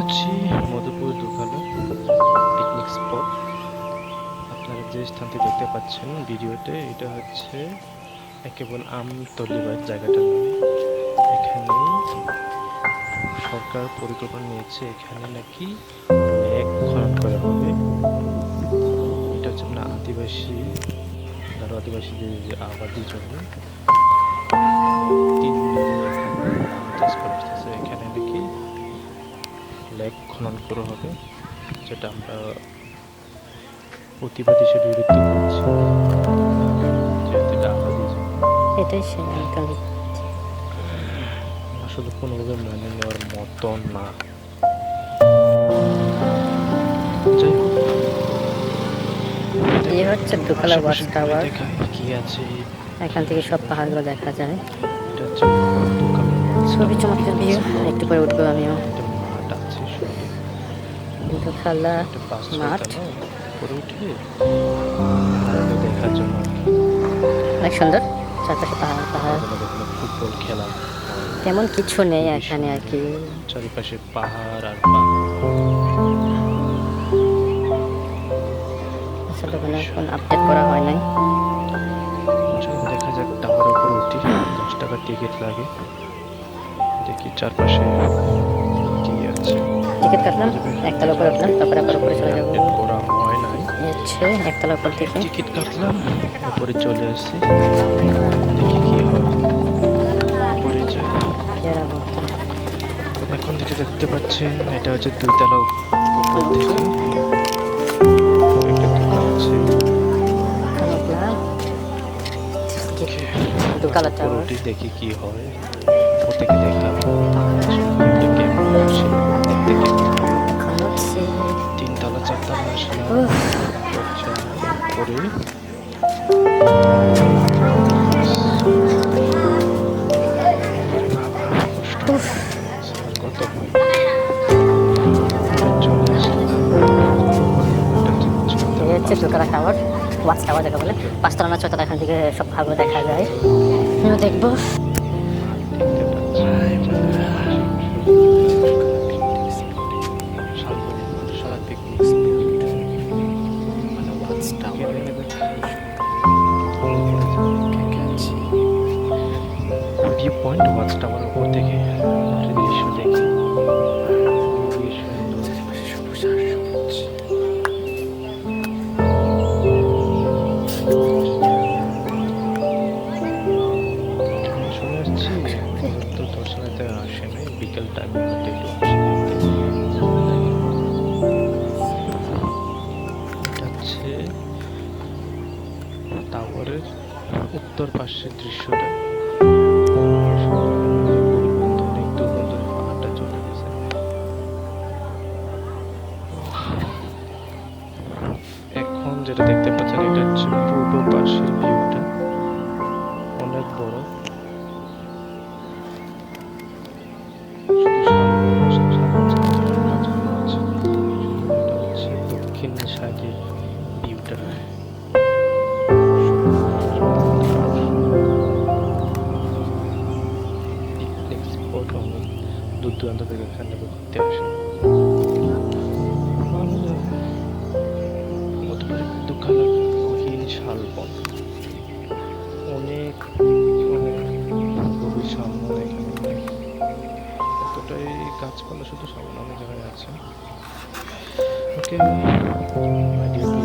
হচ্ছি Madhupur দুখালা picnic spot. আপনারা যে স্থানটি দেখতে পাচ্ছেন ভিডিওতে, এটা হচ্ছে কেবল আমতলিবাদ জায়গাটার নাম। এখানে সরকার পরিকল্পনা নিয়েছে, এখানে নাকি লেক খনন করা হবে। এটা হচ্ছে আপনার আদিবাসী গারো আদিবাসীদের যে আবাদি জমি, 3 বিঘা এখানে ধান চাষ করা আসতেছে। এখানে নাকি লেক খনন করা হবে, যেটা আমরা প্রতিবাদ হিসেবে বিরক্ত করছি, যেহেতু এটা আবাদি জমি। এটাই সেই আঙ্কেল। আসলে কোনোভাবে মেনে নেওয়ার মতো না। যাই হোক, এই হচ্ছে দুখালা ওয়াচ টাওয়ার। দেখায় কি আছে। এখান থেকে সব পাহাড়গুলো দেখা যায়। এটা হচ্ছে দোকান, খুবই চমৎকার ভিউ। একটু পরে উঠবো আমিও। একটা মাঠ আছে সঙ্গে, দুখালা একটা 5-6 মাঠ, তলা উপরে উঠে পাহাড়টা দেখার জন্য আর কি। অনেক সুন্দর। চারপাশে পাহাড় পাহাড়, এখানে ফুটবল খেলা হয়। তেমন কিছু নেই খুবই এখানে আর কি। সুন্দর। চারিপাশে পাহাড় আর পাহাড়। আসলে ওখানে এখন আপডেট করা হয় নাই। চলুন দেখা যাক, টাওয়ার উপরে উঠি। 10 টাকা টিকিট লাগে। দেখি চারপাশে কি আছে। টিকিট কাটলাম, একতলা উপরে উঠলাম, তারপরে আবার উপরে চলে যাবো। আপডেট করা হয় নাই। এই হচ্ছে একতলা উপর থেকে। টিকিট কাটলাম, উপরে চলে আসছি। দেখি কি হয়। উপরে যাই। এর অবস্থা। এখন যেটা দেখতে পাচ্ছেন, এটা হচ্ছে 2 তলা উপর থেকে একটা দোকান আছে। এখানে উঠলাম। দুখালা উপরে টাওয়ার। উঠি, দেখি কি হয়। উপর থেকে দেখলাম একটা ক্যামেরা ছিল, দেখতে ক্যামেরা। এখন উঠছি। 3 তলা 4 তলা আসলাম। উফ, উপরে উফ। কত হয়। চলে আসলাম। এই হচ্ছে দুখালা টাওয়ার, ওয়াচ টাওয়ার যেটা বলে। 5তলা না 6তলা, এখান থেকে সব ভালো দেখা যায়। আমিও দেখবো। ভিউ পয়েন্ট ওয়াচ টাওয়ার উপর থেকে দৃশ্য দেখি, খুবই সুন্দর। চলে আসছি। তো দর্শনাতে আসে নাই, বিকেল টাইমের মধ্যে একটু আসে। এটা হচ্ছে টাওয়ারের উত্তর পাশের দৃশ্যটা। অনেক দূর ধরে পাহাড়টা চলে গেছে। এখন যেটা দেখতে পাচ্ছেন, এটা হচ্ছে পূর্ব পাশের ভিউটা, অনেক বড়। এটা হচ্ছে দক্ষিণ সাইডের ভিউটা। পিকনিক স্পট, অনেক দূর দূরান্ত থেকে এখানে ঘুরতে আসে। দুখালা গহীন শালবন, অনেক গভীর শালবন। এখানে এতটাই গাছপালা শুধু সামনে অনেক জায়গায় আছে। ওকে, ভিডিওটি